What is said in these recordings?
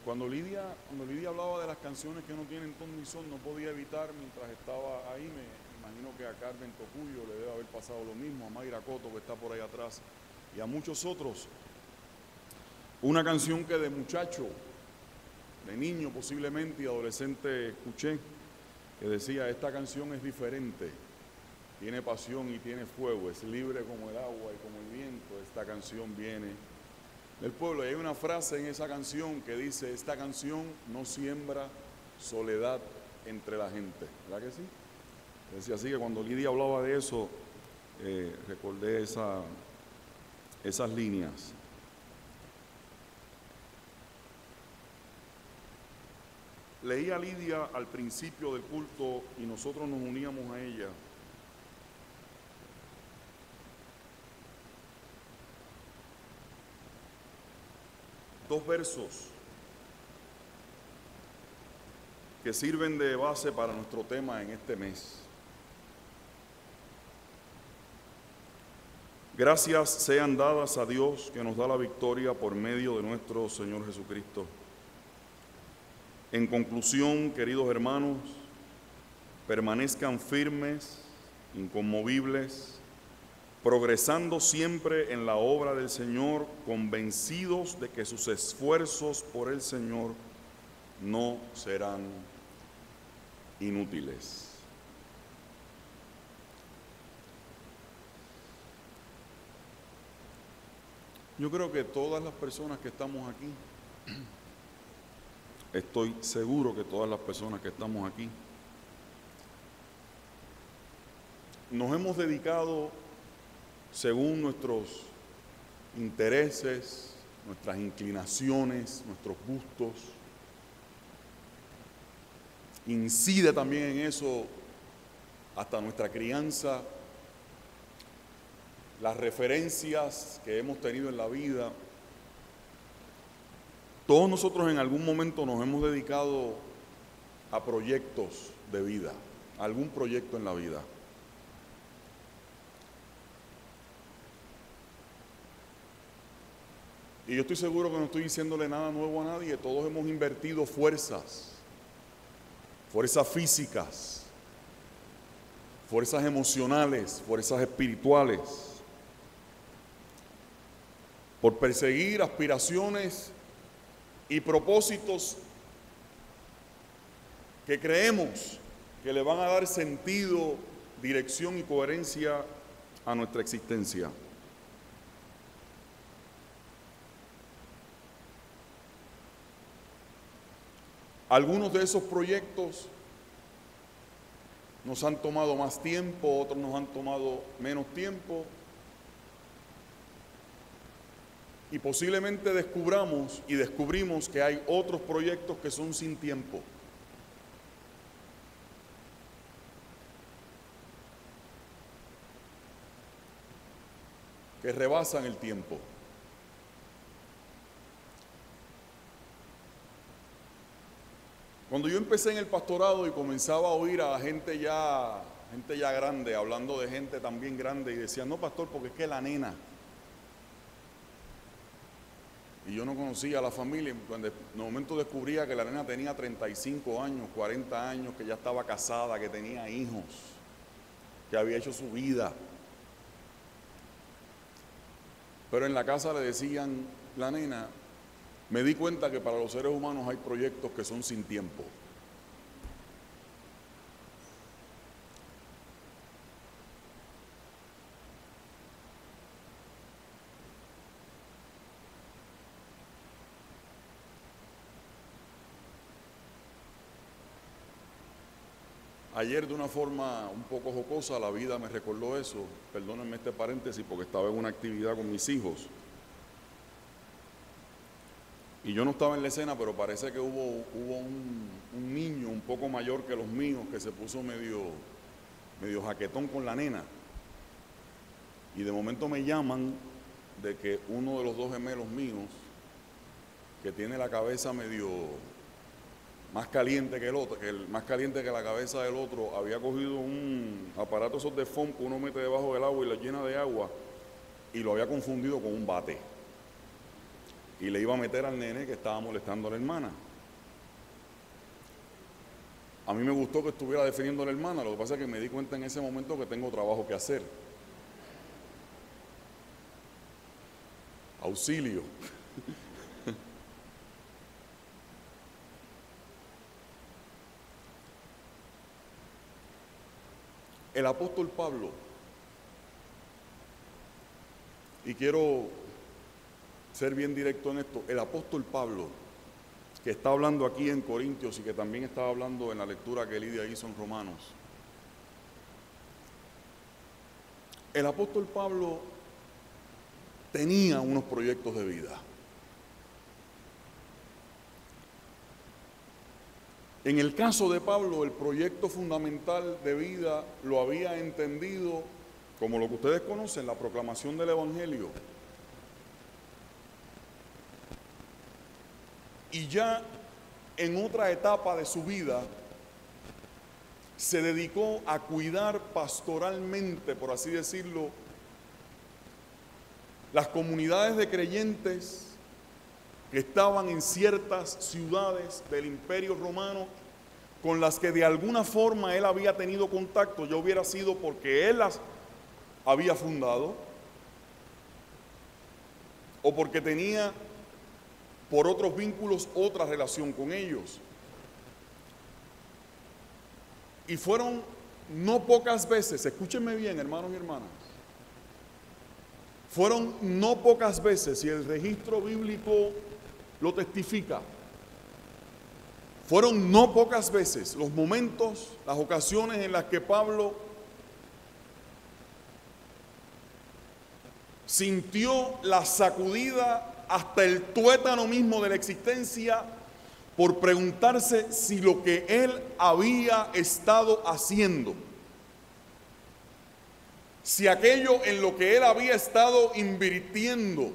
Cuando Lidia hablaba de las canciones que no tienen ton ni son, no podía evitar, mientras estaba ahí, me imagino que a Carmen Tocuyo le debe haber pasado lo mismo, a Mayra Coto, que está por ahí atrás, y a muchos otros. Una canción que de muchacho, de niño posiblemente y adolescente escuché, que decía: esta canción es diferente, tiene pasión y tiene fuego, es libre como el agua y como el viento, esta canción viene del pueblo. Y hay una frase en esa canción que dice: esta canción no siembra soledad entre la gente. ¿Verdad que sí? Decía así, que cuando Lidia hablaba de eso, recordé esas líneas. Leía Lidia al principio del culto y nosotros nos uníamos a ella. Dos versos que sirven de base para nuestro tema en este mes. Gracias sean dadas a Dios que nos da la victoria por medio de nuestro Señor Jesucristo. En conclusión, queridos hermanos, permanezcan firmes, inconmovibles, progresando siempre en la obra del Señor, convencidos de que sus esfuerzos por el Señor no serán inútiles. Yo creo que todas las personas que estamos aquí, estoy seguro que todas las personas que estamos aquí, nos hemos dedicado según nuestros intereses, nuestras inclinaciones, nuestros gustos. Incide también en eso hasta nuestra crianza, las referencias que hemos tenido en la vida. Todos nosotros en algún momento nos hemos dedicado a proyectos de vida, a algún proyecto en la vida. Y yo estoy seguro que no estoy diciéndole nada nuevo a nadie. Todos hemos invertido fuerzas físicas, fuerzas emocionales, fuerzas espirituales, por perseguir aspiraciones y propósitos que creemos que le van a dar sentido, dirección y coherencia a nuestra existencia. Algunos de esos proyectos nos han tomado más tiempo, otros nos han tomado menos tiempo, y posiblemente descubrimos que hay otros proyectos que son sin tiempo. Que rebasan el tiempo. Cuando yo empecé en el pastorado y comenzaba a oír a gente ya grande, hablando de gente también grande, y decían: no, pastor, porque es que la nena. Y yo no conocía a la familia, cuando de momento descubría que la nena tenía 35 años, 40 años, que ya estaba casada, que tenía hijos, que había hecho su vida. Pero en la casa le decían la nena. Me di cuenta que para los seres humanos hay proyectos que son sin tiempo. Ayer, de una forma un poco jocosa, la vida me recordó eso. Perdónenme este paréntesis porque estaba en una actividad con mis hijos. Y yo no estaba en la escena, pero parece que hubo un niño un poco mayor que los míos que se puso medio jaquetón con la nena. Y de momento me llaman de que uno de los dos gemelos míos, que tiene la cabeza medio más caliente que el otro, más caliente que la cabeza del otro, había cogido un aparato esos de foam que uno mete debajo del agua y lo llena de agua, y lo había confundido con un bate. y le iba a meter al nene que estaba molestando a la hermana. A mí me gustó que estuviera defendiendo a la hermana, lo que pasa es que me di cuenta en ese momento que tengo trabajo que hacer. Auxilio. El apóstol Pablo, y quiero ser bien directo en esto, el apóstol Pablo, que está hablando aquí en Corintios y que también estaba hablando en la lectura que Lidia hizo en Romanos, el apóstol Pablo tenía unos proyectos de vida. En el caso de Pablo, el proyecto fundamental de vida lo había entendido como lo que ustedes conocen, la proclamación del Evangelio. Y ya en otra etapa de su vida, se dedicó a cuidar pastoralmente, por así decirlo, las comunidades de creyentes que estaban en ciertas ciudades del Imperio Romano con las que de alguna forma él había tenido contacto, ya hubiera sido porque él las había fundado o porque tenía por otros vínculos otra relación con ellos. Y fueron no pocas veces, escúchenme bien, hermanos y hermanas, fueron no pocas veces, y el registro bíblico lo testifica, fueron no pocas veces los momentos, las ocasiones en las que Pablo sintió la sacudida hasta el tuétano mismo de la existencia por preguntarse si lo que él había estado haciendo, si aquello en lo que él había estado invirtiendo,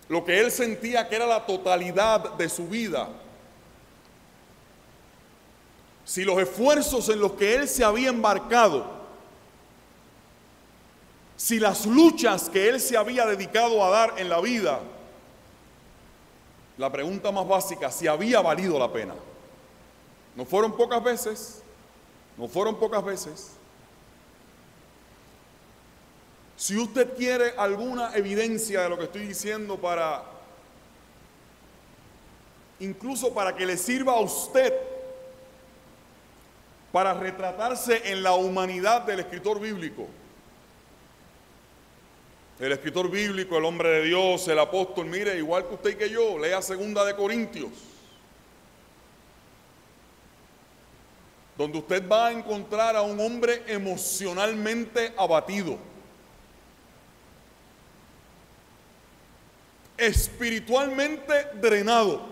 lo que él sentía que era la totalidad de su vida, si los esfuerzos en los que él se había embarcado, si las luchas que él se había dedicado a dar en la vida, la pregunta más básica, si había valido la pena. No fueron pocas veces, no fueron pocas veces. Si usted quiere alguna evidencia de lo que estoy diciendo para, incluso para que le sirva a usted, para retratarse en la humanidad del escritor bíblico. El escritor bíblico, el hombre de Dios, el apóstol, mire, igual que usted y que yo, lea 2 de Corintios, donde usted va a encontrar a un hombre emocionalmente abatido, espiritualmente drenado,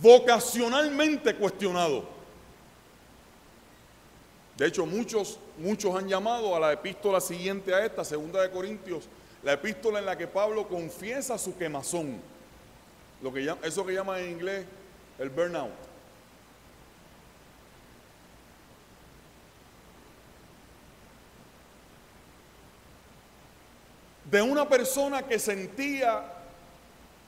vocacionalmente cuestionado. De hecho, muchos han llamado a la epístola siguiente a esta, 2 de Corintios, la epístola en la que Pablo confiesa su quemazón, eso que llaman en inglés el burnout. De una persona que sentía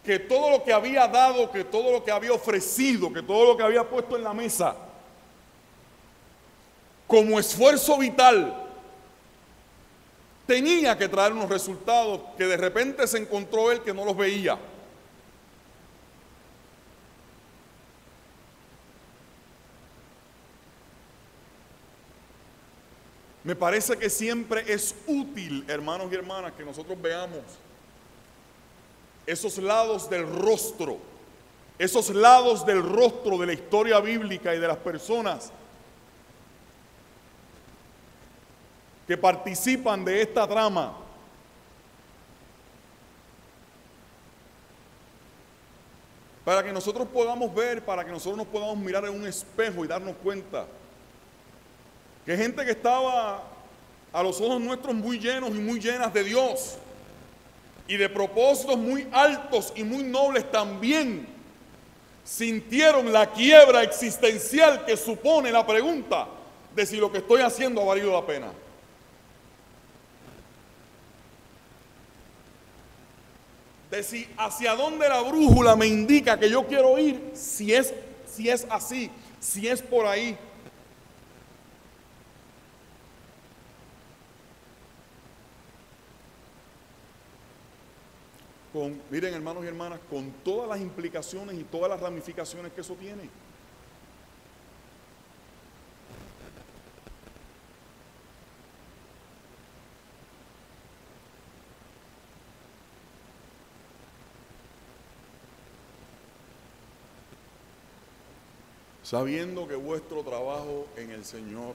que todo lo que había dado, que todo lo que había ofrecido, que todo lo que había puesto en la mesa, como esfuerzo vital, tenía que traer unos resultados que de repente se encontró él que no los veía. Me parece que siempre es útil, hermanos y hermanas, que nosotros veamos esos lados del rostro, de la historia bíblica y de las personas que participan de esta trama. Para que nosotros podamos ver, para que nosotros nos podamos mirar en un espejo y darnos cuenta que gente que estaba a los ojos nuestros muy llenos y muy llenas de Dios y de propósitos muy altos y muy nobles, también sintieron la quiebra existencial que supone la pregunta de si lo que estoy haciendo ha valido la pena. de si hacia dónde la brújula me indica que yo quiero ir, si es así, si es por ahí. Miren, hermanos y hermanas, con todas las implicaciones y todas las ramificaciones que eso tiene. Sabiendo que vuestro trabajo en el Señor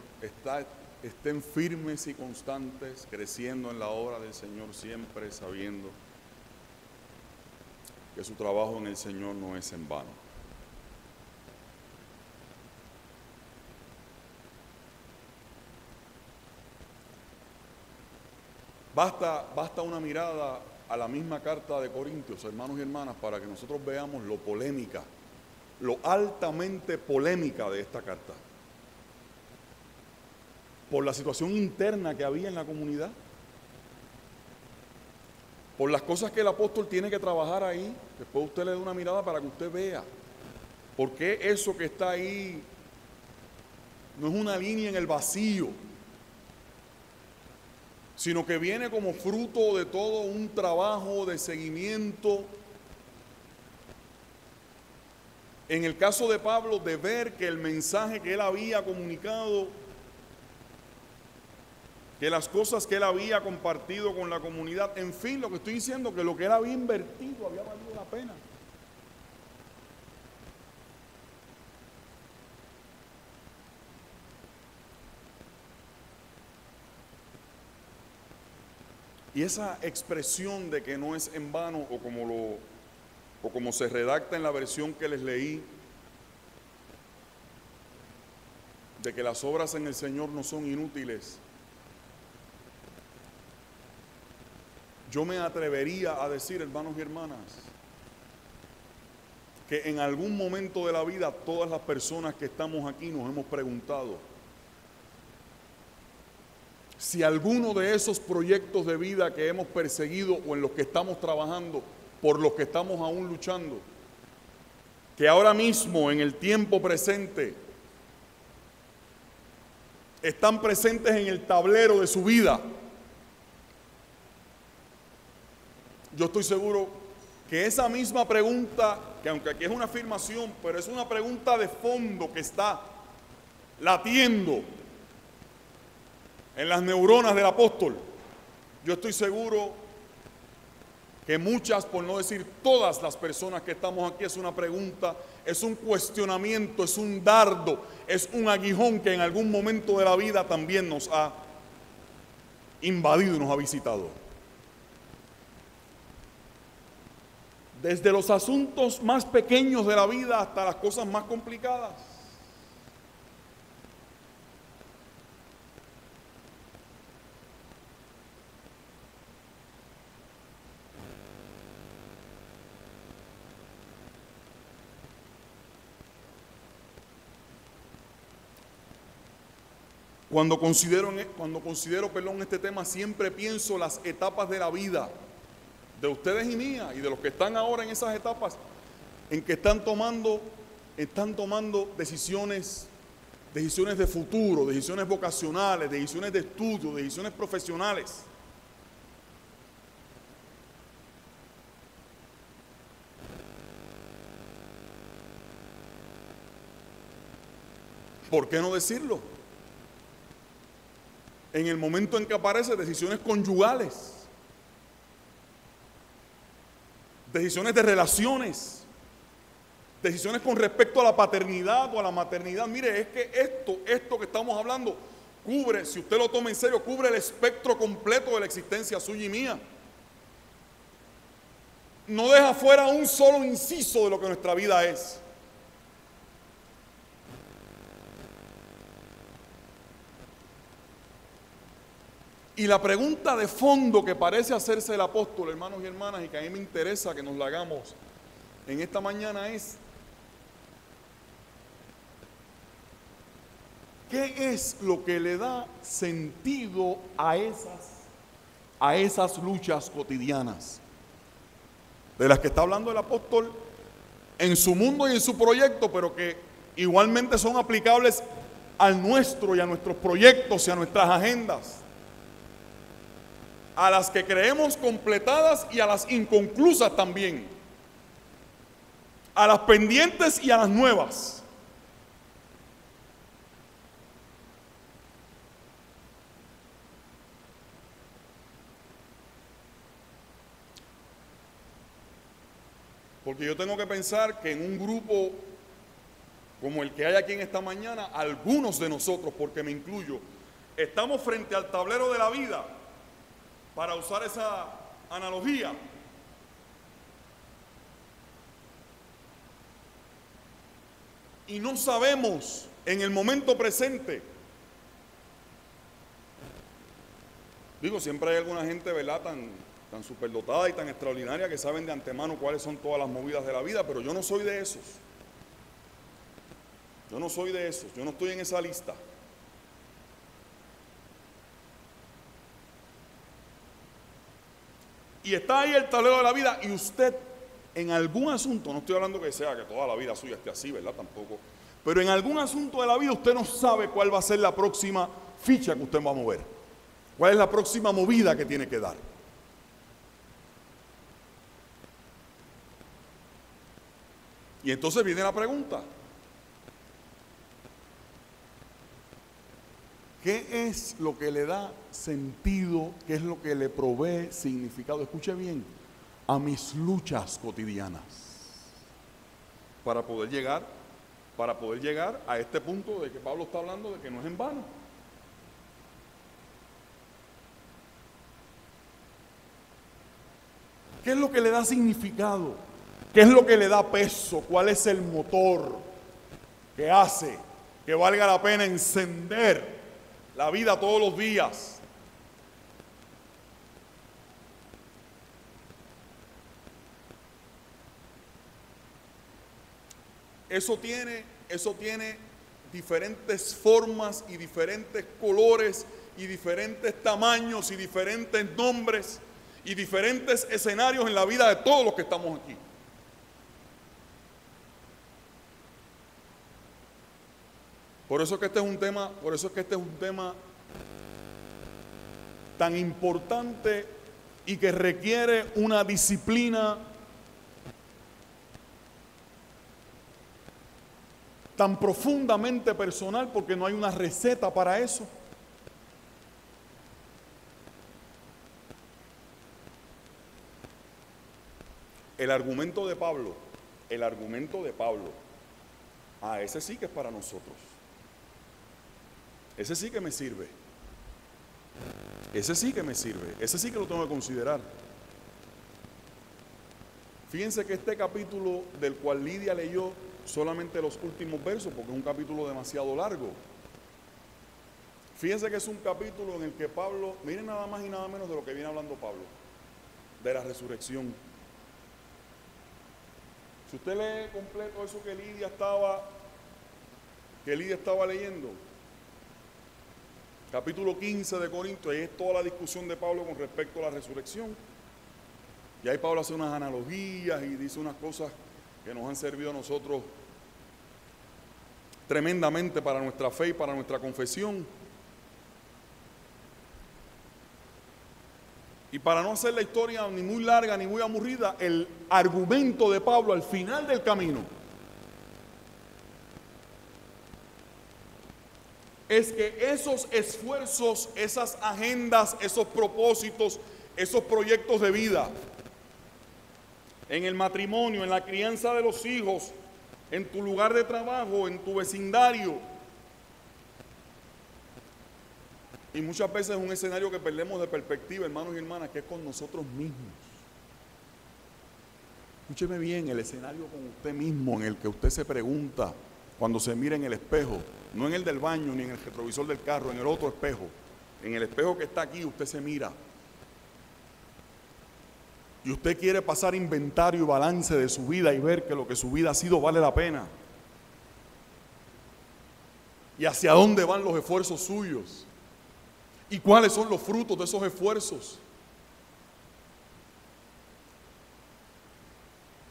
estén firmes y constantes, creciendo en la obra del Señor, siempre sabiendo que su trabajo en el Señor no es en vano. Basta una mirada a la misma carta de Corintios, hermanos y hermanas, para que nosotros veamos lo polémica, lo altamente polémica de esta carta, por la situación interna que había en la comunidad, por las cosas que el apóstol tiene que trabajar ahí. Después usted le da una mirada para que usted vea por qué eso que está ahí no es una línea en el vacío, sino que viene como fruto de todo un trabajo de seguimiento. En el caso de Pablo, de ver que el mensaje que él había comunicado, que las cosas que él había compartido con la comunidad, en fin, lo que estoy diciendo, que lo que él había invertido había valido la pena. Y esa expresión de que no es en vano, o como se redacta en la versión que les leí, de que las obras en el Señor no son inútiles, yo me atrevería a decir, hermanos y hermanas, que en algún momento de la vida todas las personas que estamos aquí nos hemos preguntado si alguno de esos proyectos de vida que hemos perseguido o en los que estamos trabajando, por los que estamos aún luchando, que ahora mismo en el tiempo presente están presentes en el tablero de su vida, yo estoy seguro que esa misma pregunta, que aunque aquí es una afirmación, pero es una pregunta de fondo que está latiendo en las neuronas del apóstol, yo estoy seguro que muchas, por no decir todas las personas que estamos aquí, es una pregunta, es un cuestionamiento, es un dardo, es un aguijón que en algún momento de la vida también nos ha invadido y nos ha visitado. Desde los asuntos más pequeños de la vida hasta las cosas más complicadas. Cuando considero este tema, siempre pienso las etapas de la vida de ustedes y mía y de los que están ahora en esas etapas en que están tomando decisiones de futuro, decisiones vocacionales, decisiones de estudio, decisiones profesionales. ¿Por qué no decirlo? En el momento en que aparecen decisiones conyugales, decisiones de relaciones, decisiones con respecto a la paternidad o a la maternidad. Mire, es que esto que estamos hablando cubre, si usted lo toma en serio, cubre el espectro completo de la existencia suya y mía. No deja fuera un solo inciso de lo que nuestra vida es. Y la pregunta de fondo que parece hacerse el apóstol, hermanos y hermanas, y que a mí me interesa que nos la hagamos en esta mañana es: ¿qué es lo que le da sentido a esas luchas cotidianas? de las que está hablando el apóstol en su mundo y en su proyecto, pero que igualmente son aplicables al nuestro y a nuestros proyectos y a nuestras agendas, a las que creemos completadas y a las inconclusas también, a las pendientes y a las nuevas. Porque yo tengo que pensar que en un grupo como el que hay aquí en esta mañana, algunos de nosotros, porque me incluyo, estamos frente al tablero de la vida, para usar esa analogía. Y no sabemos en el momento presente. Digo, siempre hay alguna gente, ¿verdad?, tan superdotada y tan extraordinaria que saben de antemano cuáles son todas las movidas de la vida, pero yo no soy de esos. Yo no soy de esos, yo no estoy en esa lista. Y está ahí el tablero de la vida y usted en algún asunto, no estoy hablando que sea que toda la vida suya esté así, ¿verdad? Tampoco. Pero en algún asunto de la vida usted no sabe cuál va a ser la próxima ficha que usted va a mover. ¿Cuál es la próxima movida que tiene que dar? Y entonces viene la pregunta. ¿Qué es lo que le da sentido? ¿Qué es lo que le provee significado? Escuche bien, a mis luchas cotidianas. Para poder llegar a este punto de que Pablo está hablando de que no es en vano. ¿Qué es lo que le da significado? ¿Qué es lo que le da peso? ¿Cuál es el motor que hace que valga la pena encender la vida todos los días? Eso tiene diferentes formas y diferentes colores y diferentes tamaños y diferentes nombres y diferentes escenarios en la vida de todos los que estamos aquí. Por eso es que este es un tema tan importante y que requiere una disciplina tan profundamente personal, porque no hay una receta para eso. El argumento de Pablo, ese sí que es para nosotros. Ese sí que me sirve. Ese sí que lo tengo que considerar. Fíjense que este capítulo del cual Lidia leyó solamente los últimos versos, porque es un capítulo demasiado largo. Fíjense que es un capítulo en el que Pablo, miren nada más y nada menos de lo que viene hablando Pablo, de la resurrección. Si usted lee completo eso que Lidia estaba leyendo, capítulo 15 de Corintios, ahí es toda la discusión de Pablo con respecto a la resurrección. Y ahí Pablo hace unas analogías y dice unas cosas que nos han servido a nosotros tremendamente para nuestra fe y para nuestra confesión. Y para no hacer la historia ni muy larga ni muy aburrida, el argumento de Pablo al final del camino es que esos esfuerzos, esas agendas, esos propósitos, esos proyectos de vida, en el matrimonio, en la crianza de los hijos, en tu lugar de trabajo, en tu vecindario, y muchas veces es un escenario que perdemos de perspectiva, hermanos y hermanas, que es con nosotros mismos. Escúcheme bien, el escenario con usted mismo, en el que usted se pregunta cuando se mira en el espejo, no en el del baño ni en el retrovisor del carro, en el otro espejo, en el espejo que está aquí, usted se mira. Y usted quiere pasar inventario y balance de su vida y ver que lo que su vida ha sido vale la pena. Y hacia dónde van los esfuerzos suyos. ¿Y cuáles son los frutos de esos esfuerzos?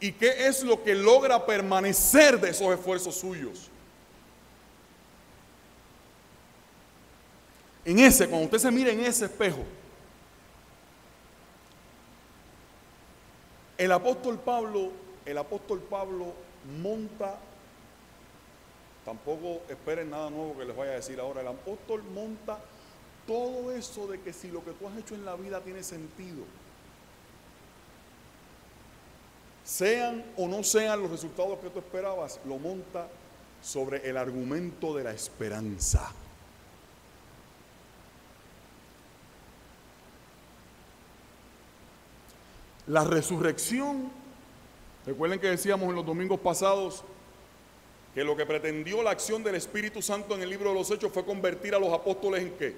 ¿Y qué es lo que logra permanecer de esos esfuerzos suyos? Cuando usted se mira en ese espejo, el apóstol Pablo monta, tampoco esperen nada nuevo que les vaya a decir ahora, el apóstol monta todo eso de que si lo que tú has hecho en la vida tiene sentido, sean o no sean los resultados que tú esperabas, lo monta sobre el argumento de la esperanza. La resurrección, recuerden que decíamos en los domingos pasados que lo que pretendió la acción del Espíritu Santo en el libro de los Hechos fue convertir a los apóstoles ¿en qué?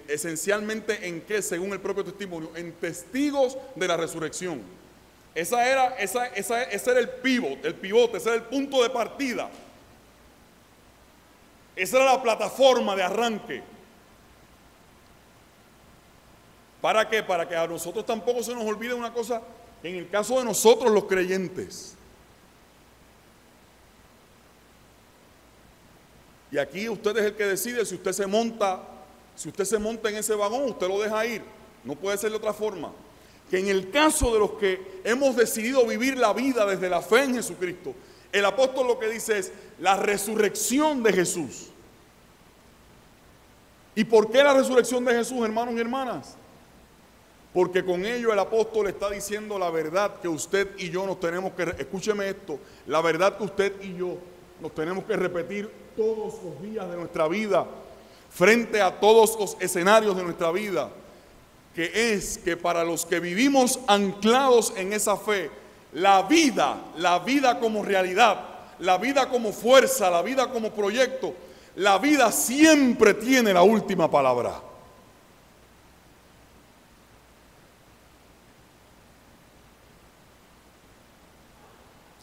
Esencialmente ¿en qué? Según el propio testimonio, en testigos de la resurrección. Ese era el pivote, ese era el punto de partida. Esa era la plataforma de arranque. ¿Para qué? Para que a nosotros tampoco se nos olvide una cosa, en el caso de nosotros los creyentes. Y aquí usted es el que decide si usted se monta en ese vagón, usted lo deja ir. No puede ser de otra forma. Que en el caso de los que hemos decidido vivir la vida desde la fe en Jesucristo, el apóstol lo que dice es la resurrección de Jesús. ¿Y por qué la resurrección de Jesús, hermanos y hermanas? Porque con ello el apóstol está diciendo la verdad que usted y yo nos tenemos que, escúcheme esto, la verdad que usted y yo nos tenemos que repetir todos los días de nuestra vida, frente a todos los escenarios de nuestra vida, que es que para los que vivimos anclados en esa fe, la vida como realidad, la vida como fuerza, la vida como proyecto, la vida siempre tiene la última palabra.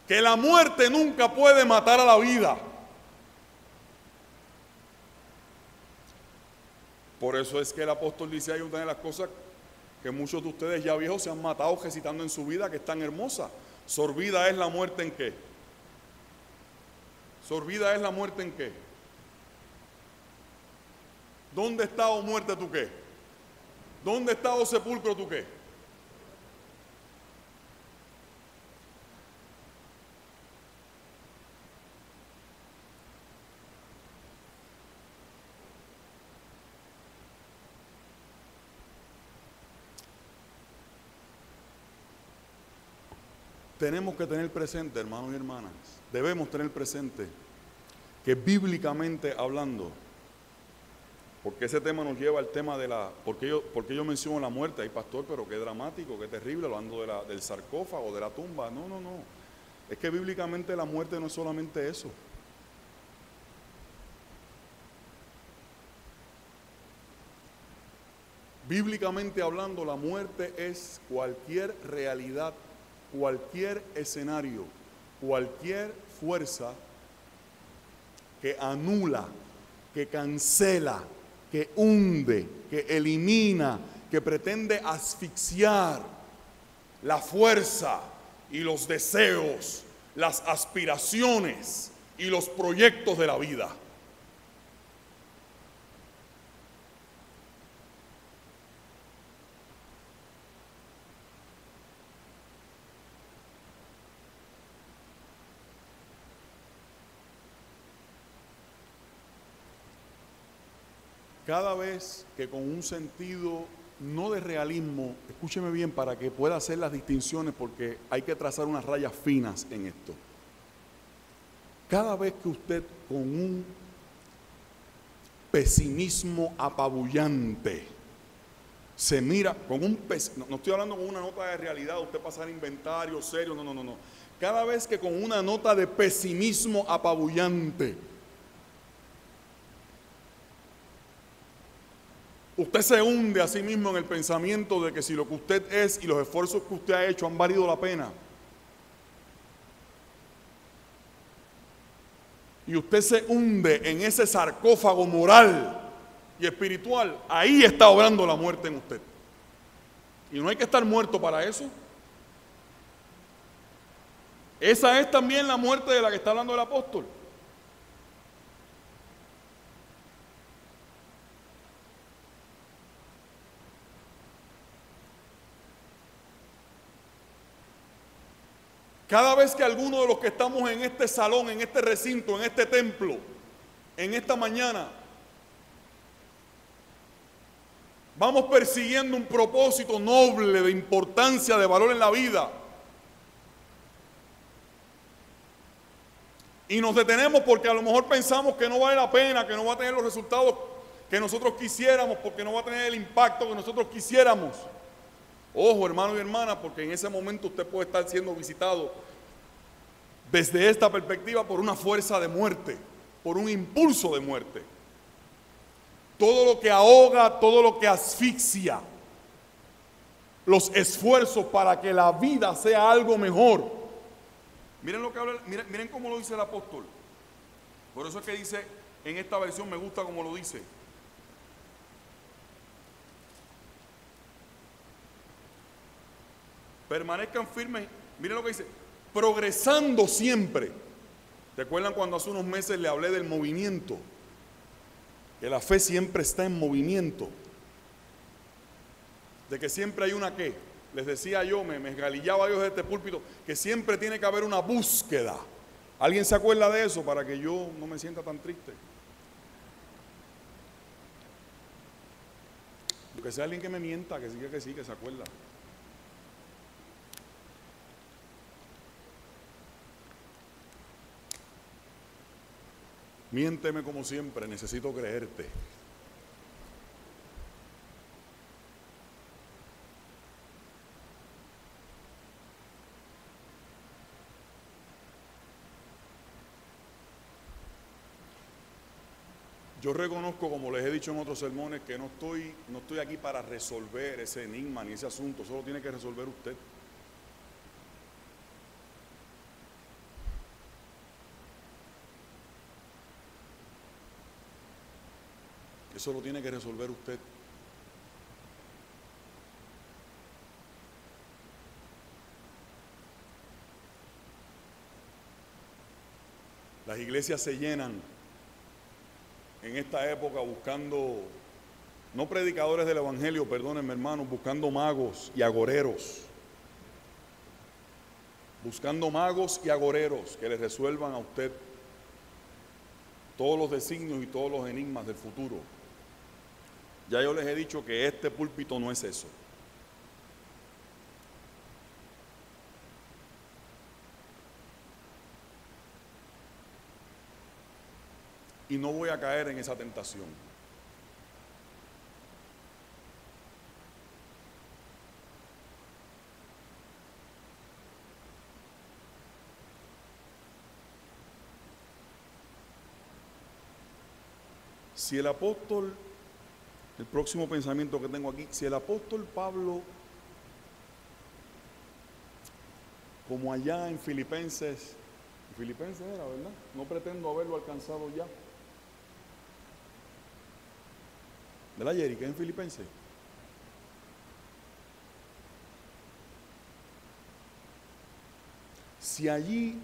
Que la muerte nunca puede matar a la vida. Por eso es que el apóstol dice, hay una de las cosas que muchos de ustedes ya viejos se han matado recitando en su vida, que es tan hermosa. Sorbida es la muerte en qué. Sorbida es la muerte en qué. ¿Dónde está, oh muerte, tú qué? ¿Dónde está, oh sepulcro, tú qué? Tenemos que tener presente, hermanos y hermanas, debemos tener presente que bíblicamente hablando, porque ese tema nos lleva al tema de porque yo menciono la muerte, ay pastor, pero qué dramático, qué terrible, hablando del sarcófago, de la tumba, no, es que bíblicamente la muerte no es solamente eso. Bíblicamente hablando, la muerte es cualquier realidad, cualquier escenario, cualquier fuerza que anula, que cancela, que hunde, que elimina, que pretende asfixiar la fuerza y los deseos, las aspiraciones y los proyectos de la vida. Cada vez que con un sentido no de realismo, escúcheme bien para que pueda hacer las distinciones porque hay que trazar unas rayas finas en esto. Cada vez que usted con un pesimismo apabullante se mira, no estoy hablando con una nota de realidad, usted pasar inventario serio, no. Cada vez que con una nota de pesimismo apabullante usted se hunde a sí mismo en el pensamiento de que si lo que usted es y los esfuerzos que usted ha hecho han valido la pena, y usted se hunde en ese sarcófago moral y espiritual, ahí está obrando la muerte en usted. Y no hay que estar muerto para eso. Esa es también la muerte de la que está hablando el apóstol. Cada vez que alguno de los que estamos en este salón, en este recinto, en este templo, en esta mañana, vamos persiguiendo un propósito noble, de importancia, de valor en la vida, y nos detenemos porque a lo mejor pensamos que no vale la pena, que no va a tener los resultados que nosotros quisiéramos, porque no va a tener el impacto que nosotros quisiéramos. Ojo, hermano y hermana, porque en ese momento usted puede estar siendo visitado desde esta perspectiva por una fuerza de muerte, por un impulso de muerte. Todo lo que ahoga, todo lo que asfixia los esfuerzos para que la vida sea algo mejor. Miren lo que habla, miren cómo lo dice el apóstol. Por eso es que dice, en esta versión me gusta como lo dice. Permanezcan firmes, miren lo que dice, progresando siempre. ¿Recuerdan cuando hace unos meses le hablé del movimiento? Que la fe siempre está en movimiento. De que siempre hay una qué. Les decía yo, me galillaba yo de este púlpito, que siempre tiene que haber una búsqueda. ¿Alguien se acuerda de eso para que yo no me sienta tan triste? Que sea alguien que me mienta, que sí, que se acuerda. Miénteme como siempre, necesito creerte. Yo reconozco, como les he dicho en otros sermones, que no estoy aquí para resolver ese enigma ni ese asunto, solo tiene que resolver usted. Eso lo tiene que resolver usted. Las iglesias se llenan en esta época buscando, no predicadores del evangelio, perdónenme hermanos, buscando magos y agoreros. Buscando magos y agoreros que le resuelvan a usted todos los designios y todos los enigmas del futuro. Ya yo les he dicho que este púlpito no es eso. Y no voy a caer en esa tentación. Si el apóstol, el próximo pensamiento que tengo aquí, si el apóstol Pablo, como allá en Filipenses era, ¿verdad? No pretendo haberlo alcanzado ya. ¿Verdad, Jerry? ¿Qué es en Filipenses? Si allí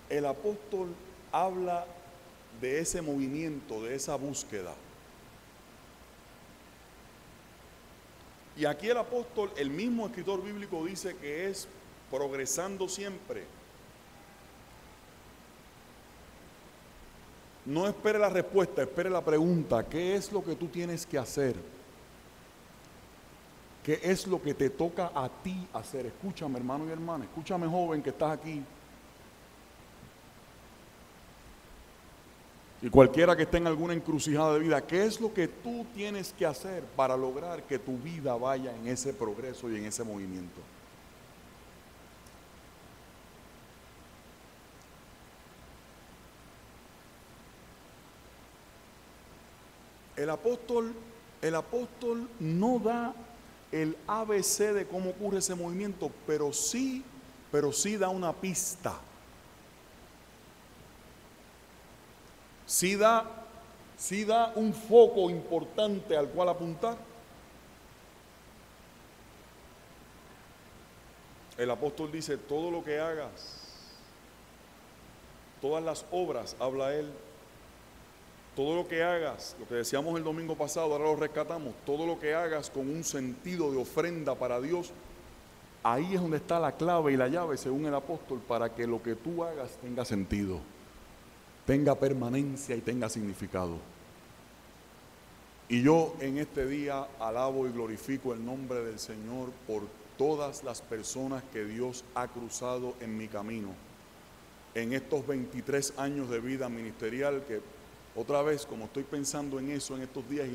el apóstol habla de ese movimiento, de esa búsqueda, y aquí el apóstol, el mismo escritor bíblico dice que es progresando siempre. No espere la respuesta, espere la pregunta. ¿Qué es lo que tú tienes que hacer? ¿Qué es lo que te toca a ti hacer? Escúchame, hermano y hermana, escúchame, joven, que estás aquí. Y cualquiera que esté en alguna encrucijada de vida, ¿qué es lo que tú tienes que hacer para lograr que tu vida vaya en ese progreso y en ese movimiento? El apóstol no da el ABC de cómo ocurre ese movimiento, pero sí da una pista. Sí da un foco importante al cual apuntar. El apóstol dice, todo lo que hagas, todas las obras, habla él, todo lo que hagas, lo que decíamos el domingo pasado, ahora lo rescatamos, todo lo que hagas con un sentido de ofrenda para Dios, ahí es donde está la clave y la llave, según el apóstol, para que lo que tú hagas tenga sentido, tenga permanencia y tenga significado. Y yo en este día alabo y glorifico el nombre del Señor por todas las personas que Dios ha cruzado en mi camino, en estos 23 años de vida ministerial, que otra vez, como estoy pensando en eso en estos días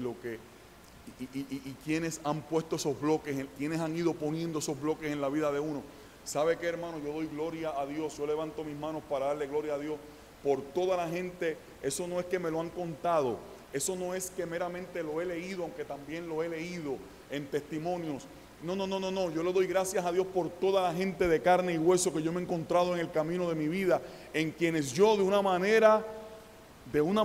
y quienes han puesto esos bloques, quienes han ido poniendo esos bloques en la vida de uno. ¿Sabe qué, hermano? Yo doy gloria a Dios, yo levanto mis manos para darle gloria a Dios por toda la gente. Eso no es que me lo han contado, eso no es que meramente lo he leído, aunque también lo he leído en testimonios. No, yo le doy gracias a Dios por toda la gente de carne y hueso que yo me he encontrado en el camino de mi vida, en quienes yo de una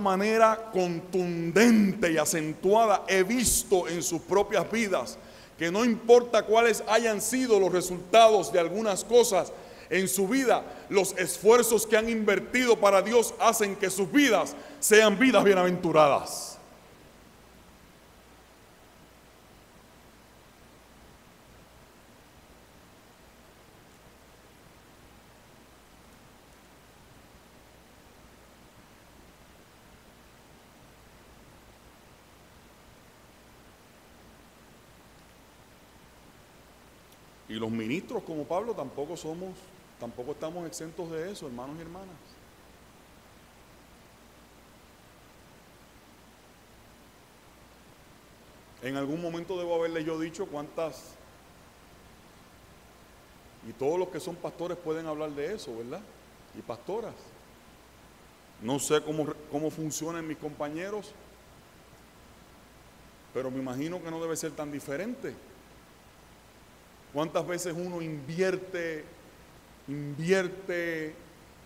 manera contundente y acentuada he visto en sus propias vidas que no importa cuáles hayan sido los resultados de algunas cosas en su vida, los esfuerzos que han invertido para Dios hacen que sus vidas sean vidas bienaventuradas. Y los ministros como Pablo tampoco estamos exentos de eso, hermanos y hermanas. En algún momento debo haberle yo dicho cuántas, y todos los que son pastores pueden hablar de eso, ¿verdad? Y pastoras. No sé cómo funcionan mis compañeros, pero me imagino que no debe ser tan diferente. ¿Cuántas veces uno invierte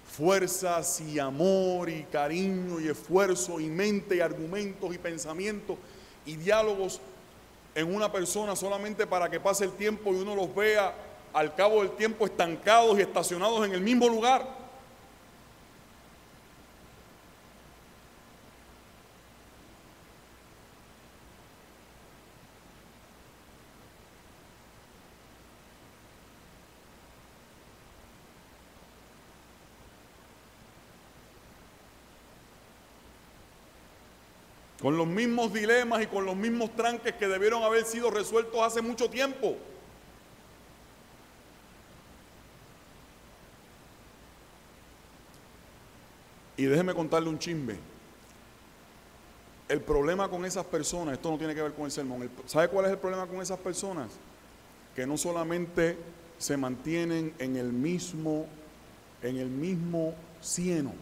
fuerzas y amor y cariño y esfuerzo y mente y argumentos y pensamientos y diálogos en una persona solamente para que pase el tiempo y uno los vea al cabo del tiempo estancados y estacionados en el mismo lugar? Con los mismos dilemas y con los mismos tranques que debieron haber sido resueltos hace mucho tiempo. Y déjeme contarle un chisme. El problema con esas personas, esto no tiene que ver con el sermón, ¿sabe cuál es el problema con esas personas? Que no solamente se mantienen en el mismo cieno,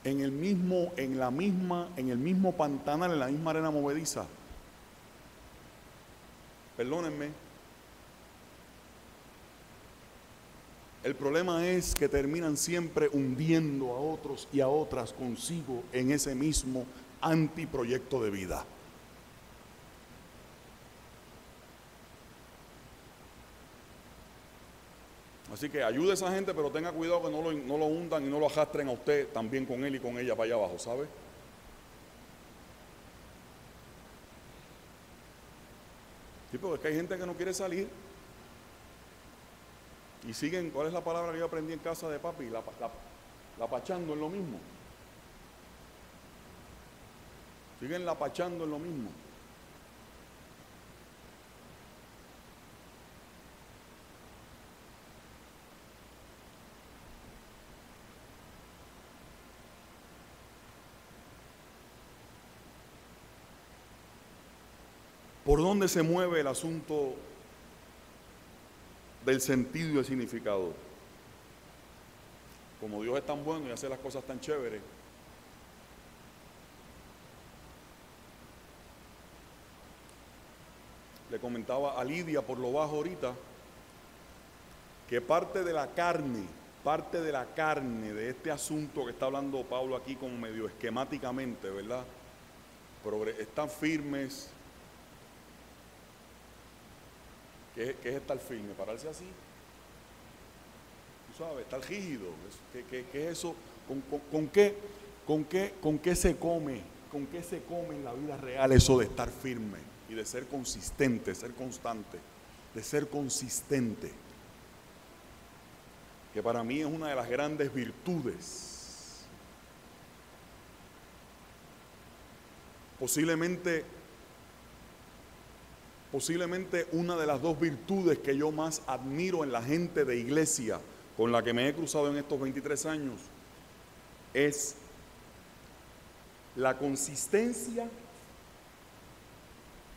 en el mismo pantanal, en la misma arena movediza. Perdónenme. El problema es que terminan siempre hundiendo a otros y a otras consigo en ese mismo antiproyecto de vida. Así que ayude a esa gente, pero tenga cuidado que no lo hundan y no lo arrastren a usted también con él y con ella para allá abajo, ¿sabe? Sí, porque es que hay gente que no quiere salir y siguen, ¿cuál es la palabra que yo aprendí en casa de papi? La pachando en lo mismo. Siguen lapachando en lo mismo. ¿Por dónde se mueve el asunto del sentido y el significado? Como Dios es tan bueno y hace las cosas tan chéveres, le comentaba a Lidia por lo bajo ahorita que parte de la carne de este asunto que está hablando Pablo aquí como medio esquemáticamente, ¿verdad? Pero están firmes. ¿Qué es estar firme? Pararse así tú sabes, estar rígido. ¿Qué es eso? ¿Con qué se come? ¿Con qué se come en la vida real eso de estar firme y de ser consistente, ser constante, de ser consistente? Que para mí es una de las grandes virtudes. Posiblemente una de las dos virtudes que yo más admiro en la gente de iglesia con la que me he cruzado en estos 23 años es la consistencia,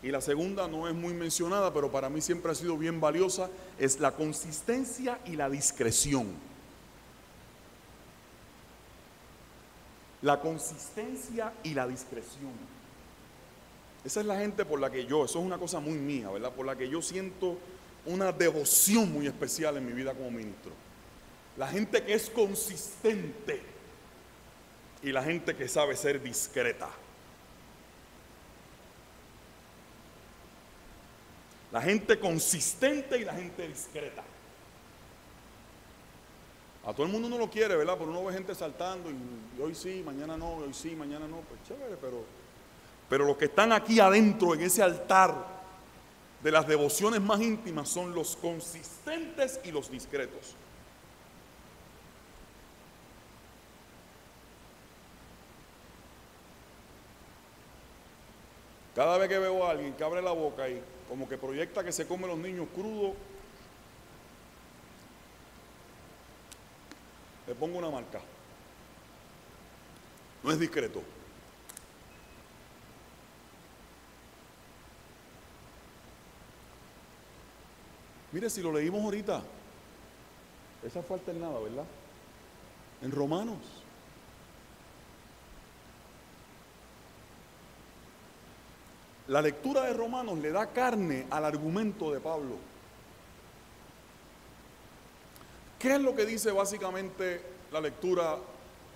y la segunda no es muy mencionada, pero para mí siempre ha sido bien valiosa, es la consistencia y la discreción. La consistencia y la discreción. Esa es la gente por la que eso es una cosa muy mía, ¿verdad? Por la que yo siento una devoción muy especial en mi vida como ministro. La gente que es consistente y la gente que sabe ser discreta. La gente consistente y la gente discreta. A todo el mundo no lo quiere, ¿verdad? Pero uno ve gente saltando y hoy sí, mañana no, hoy sí, mañana no. Pues chévere, pero los que están aquí adentro en ese altar de las devociones más íntimas son los consistentes y los discretos. Cada vez que veo a alguien que abre la boca y como que proyecta que se come los niños crudos, le pongo una marca. No es discreto. Mire, si lo leímos ahorita, esa fue alternada, ¿verdad? En Romanos. La lectura de Romanos le da carne al argumento de Pablo. ¿Qué es lo que dice básicamente la lectura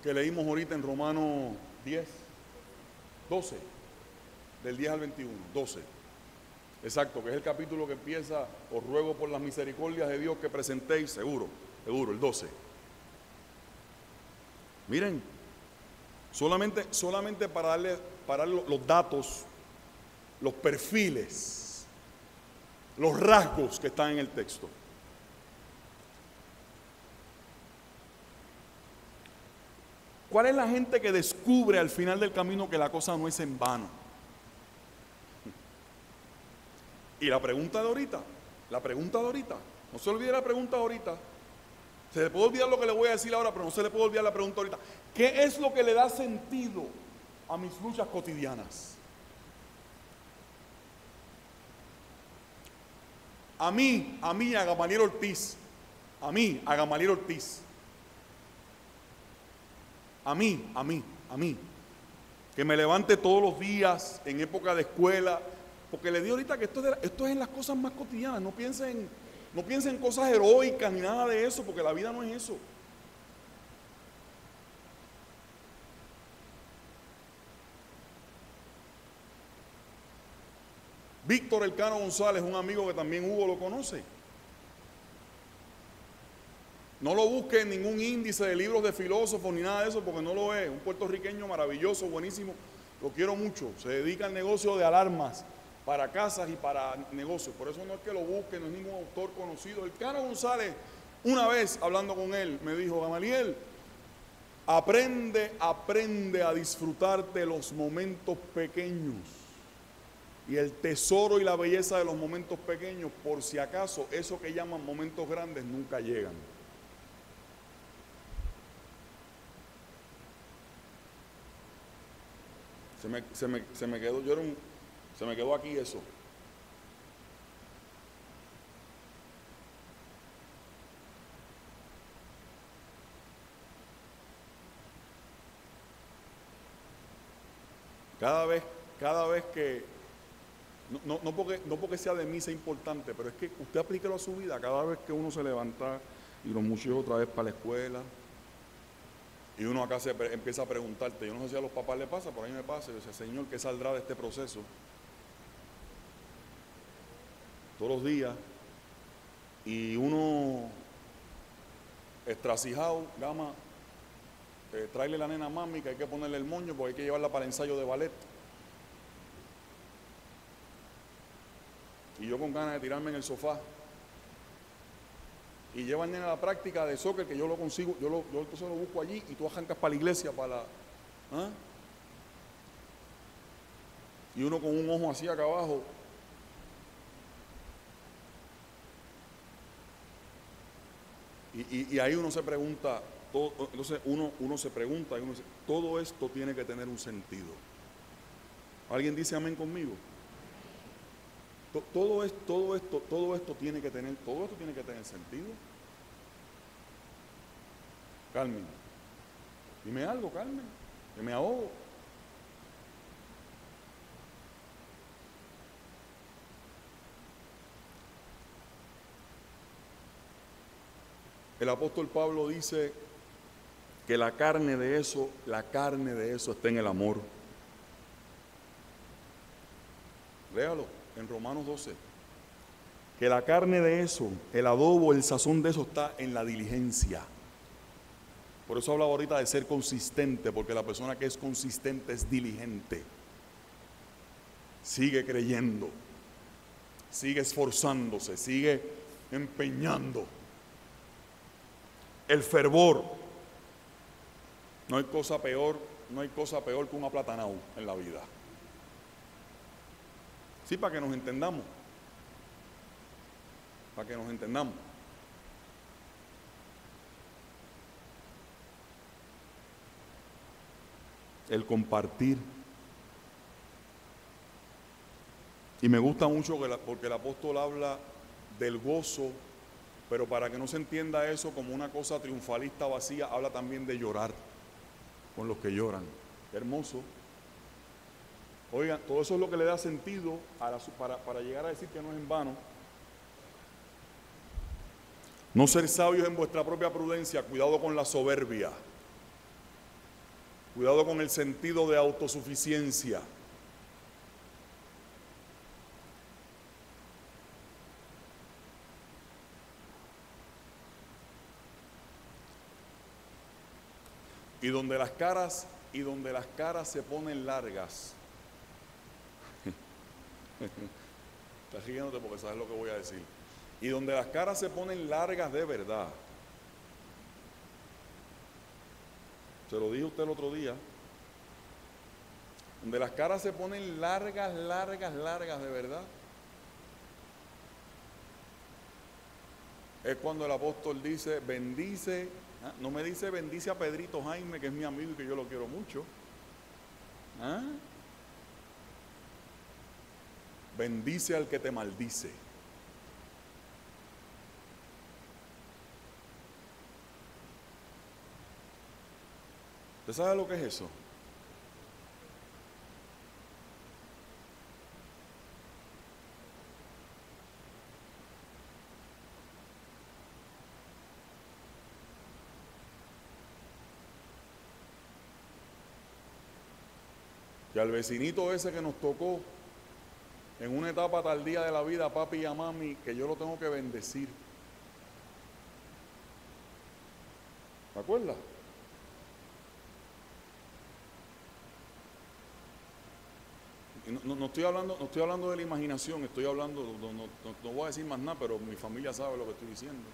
que leímos ahorita en Romanos 10? 12, del 10 al 21, 12. Exacto, que es el capítulo que empieza, os ruego por las misericordias de Dios que presentéis, seguro, el 12. Miren, solamente para darle los datos, los perfiles, los rasgos que están en el texto. ¿Cuál es la gente que descubre al final del camino que la cosa no es en vano? Y la pregunta de ahorita, no se olvide la pregunta de ahorita. Se le puede olvidar lo que le voy a decir ahora, pero no se le puede olvidar la pregunta ahorita. ¿Qué es lo que le da sentido a mis luchas cotidianas? A mí, a Gamaliel Ortiz, a mí, que me levante todos los días en época de escuela, porque le digo ahorita que esto es en las cosas más cotidianas. No piensen en cosas heroicas ni nada de eso, porque la vida no es eso. Víctor Elcano González, un amigo que también Hugo lo conoce. No lo busque en ningún índice de libros de filósofos ni nada de eso, porque no lo es. Un puertorriqueño maravilloso, buenísimo, lo quiero mucho. Se dedica al negocio de alarmas para casas y para negocios. Por eso no es que lo busque, no es ningún autor conocido. Elcano González, una vez hablando con él, me dijo: Gamaliel, aprende a disfrutar de los momentos pequeños y el tesoro y la belleza de los momentos pequeños, por si acaso eso que llaman momentos grandes nunca llegan. Se me quedó aquí eso. Cada vez que, no porque sea de mí sea importante, pero es que usted aplíquelo a su vida. Cada vez que uno se levanta y los muchachos otra vez para la escuela, y uno acá empieza a preguntarte, yo no sé si a los papás le pasa, por ahí me pasa, yo decía: Señor, ¿qué saldrá de este proceso? Todos los días, y uno estracijado, Gama, tráele la nena a mami, que hay que ponerle el moño porque hay que llevarla para el ensayo de ballet. Y yo con ganas de tirarme en el sofá. Y lleva el nene a la práctica de soccer, que yo lo consigo, yo entonces lo busco allí y tú arrancas para la iglesia, para la... ¿ah? Y uno con un ojo así acá abajo. Y ahí uno se pregunta, entonces uno se pregunta, y uno dice, todo esto tiene que tener un sentido. ¿Alguien dice amén conmigo? Todo esto tiene que tener sentido. Carmen, dime algo, Carmen, que me ahogo. El apóstol Pablo dice que la carne de eso está en el amor. Léalo en Romanos 12. Que la carne de eso, el adobo, el sazón de eso está en la diligencia. Por eso hablaba ahorita de ser consistente, porque la persona que es consistente es diligente. Sigue creyendo, sigue esforzándose, sigue empeñando. El fervor. No hay cosa peor que un aplatanado en la vida. Sí, para que nos entendamos. Para que nos entendamos. El compartir. Y me gusta mucho porque el apóstol habla del gozo, pero para que no se entienda eso como una cosa triunfalista vacía, habla también de llorar con los que lloran. Qué hermoso. Oigan, todo eso es lo que le da sentido para llegar a decir que no es en vano. No ser sabios en vuestra propia prudencia, cuidado con la soberbia. Cuidado con el sentido de autosuficiencia. Y donde las caras se ponen largas. Estás riéndote porque sabes lo que voy a decir. Y donde las caras se ponen largas de verdad. Se lo dije a usted el otro día. Donde las caras se ponen largas de verdad. Es cuando el apóstol dice, bendice. No me dice bendice a Pedrito Jaime, que es mi amigo y que yo lo quiero mucho. ¿Ah? Bendice al que te maldice. ¿Usted sabe lo que es eso? Que al vecinito ese que nos tocó en una etapa tardía de la vida, a papi y a mami, que yo lo tengo que bendecir. ¿Te acuerdas? No estoy hablando de la imaginación, estoy hablando, no voy a decir más nada, pero mi familia sabe lo que estoy diciendo.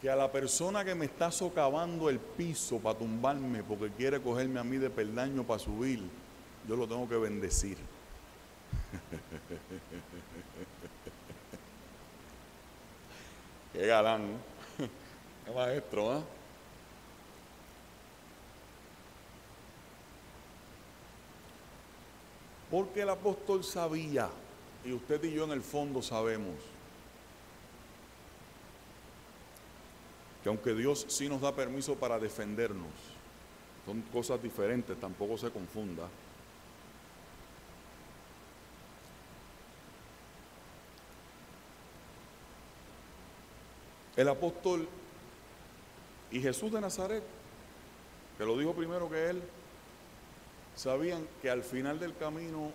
Que a la persona que me está socavando el piso para tumbarme porque quiere cogerme a mí de peldaño para subir, yo lo tengo que bendecir. Qué galán, qué maestro, ¿ah? Porque el apóstol sabía, y usted y yo en el fondo sabemos, que aunque Dios sí nos da permiso para defendernos, son cosas diferentes, tampoco se confunda. El apóstol y Jesús de Nazaret, que lo dijo primero que él, sabían que al final del camino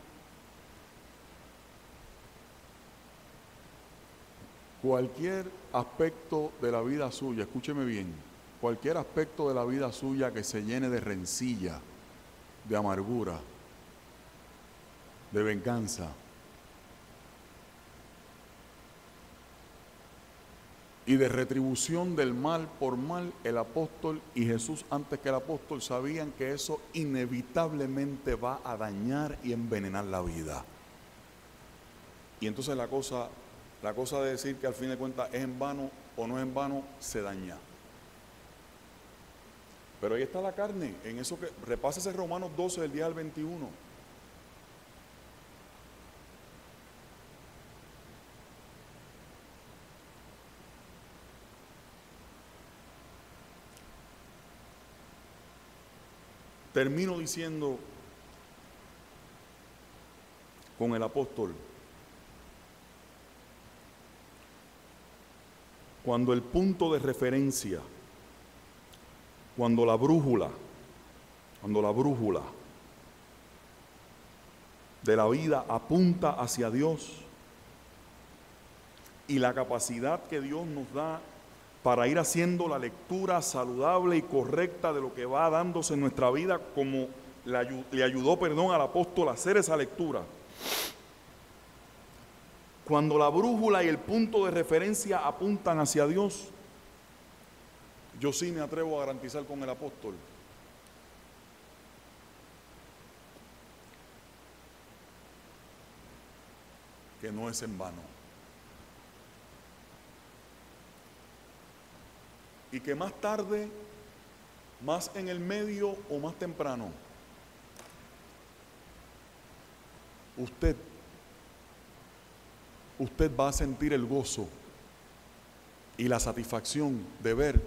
Cualquier aspecto de la vida suya, escúcheme bien, cualquier aspecto de la vida suya que se llene de rencilla, de amargura, de venganza, y de retribución del mal por mal, el apóstol y Jesús antes que el apóstol sabían que eso inevitablemente va a dañar y envenenar la vida. Y entonces la cosa de decir que al fin de cuentas es en vano o no es en vano, se daña. Pero ahí está la carne, en eso que repásese Romanos 12 del día al 21. Termino diciendo con el apóstol, cuando el punto de referencia, cuando la brújula de la vida apunta hacia Dios y la capacidad que Dios nos da para ir haciendo la lectura saludable y correcta de lo que va dándose en nuestra vida, como le ayudó al apóstol a hacer esa lectura. Cuando la brújula y el punto de referencia apuntan hacia Dios, yo sí me atrevo a garantizar con el apóstol que no es en vano. Y que más tarde, más en el medio o más temprano, usted va a sentir el gozo y la satisfacción de ver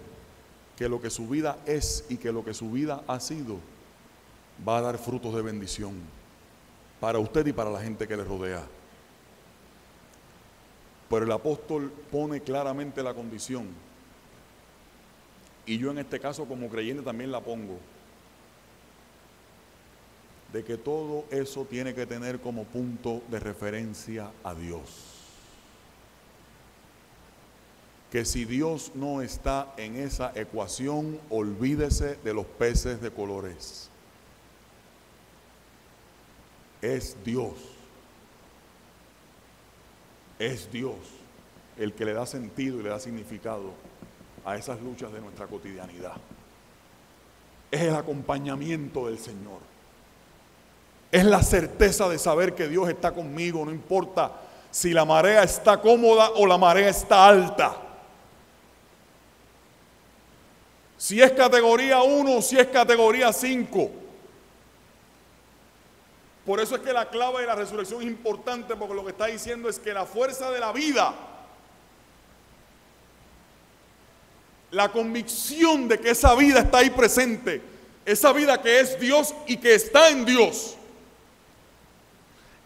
que lo que su vida es y que lo que su vida ha sido va a dar frutos de bendición para usted y para la gente que le rodea. Pero el apóstol pone claramente la condición, y yo en este caso como creyente también la pongo, de que todo eso tiene que tener como punto de referencia a Dios. Que si Dios no está en esa ecuación, olvídese de los peces de colores. Es Dios el que le da sentido y le da significado a esas luchas de nuestra cotidianidad. Es el acompañamiento del Señor. Es la certeza de saber que Dios está conmigo, no importa si la marea está cómoda o la marea está alta. Si es categoría 1 o si es categoría 5. Por eso es que la clave de la resurrección es importante, porque lo que está diciendo es que la fuerza de la vida, la convicción de que esa vida está ahí presente, esa vida que es Dios y que está en Dios,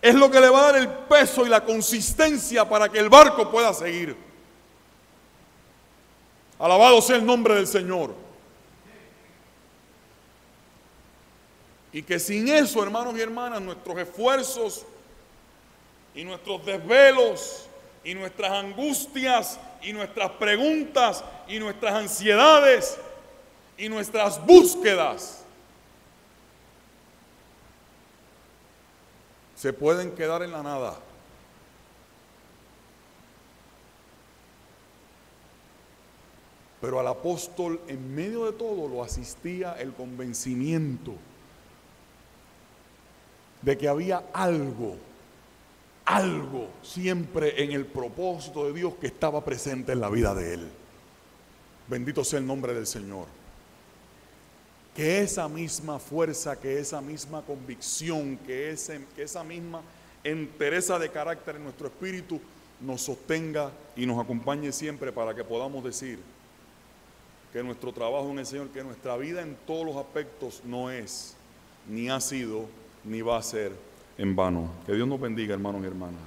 es lo que le va a dar el peso y la consistencia para que el barco pueda seguir. Alabado sea el nombre del Señor. Y que sin eso, hermanos y hermanas, nuestros esfuerzos y nuestros desvelos y nuestras angustias y nuestras preguntas y nuestras ansiedades y nuestras búsquedas se pueden quedar en la nada. Pero al apóstol, en medio de todo, lo asistía el convencimiento de que había algo siempre en el propósito de Dios que estaba presente en la vida de él. Bendito sea el nombre del Señor. Que esa misma fuerza, que esa misma convicción, que esa misma entereza de carácter en nuestro espíritu nos sostenga y nos acompañe siempre, para que podamos decir que nuestro trabajo en el Señor, que nuestra vida en todos los aspectos no es, ni ha sido, ni va a ser en vano. Que Dios nos bendiga, hermanos y hermanas.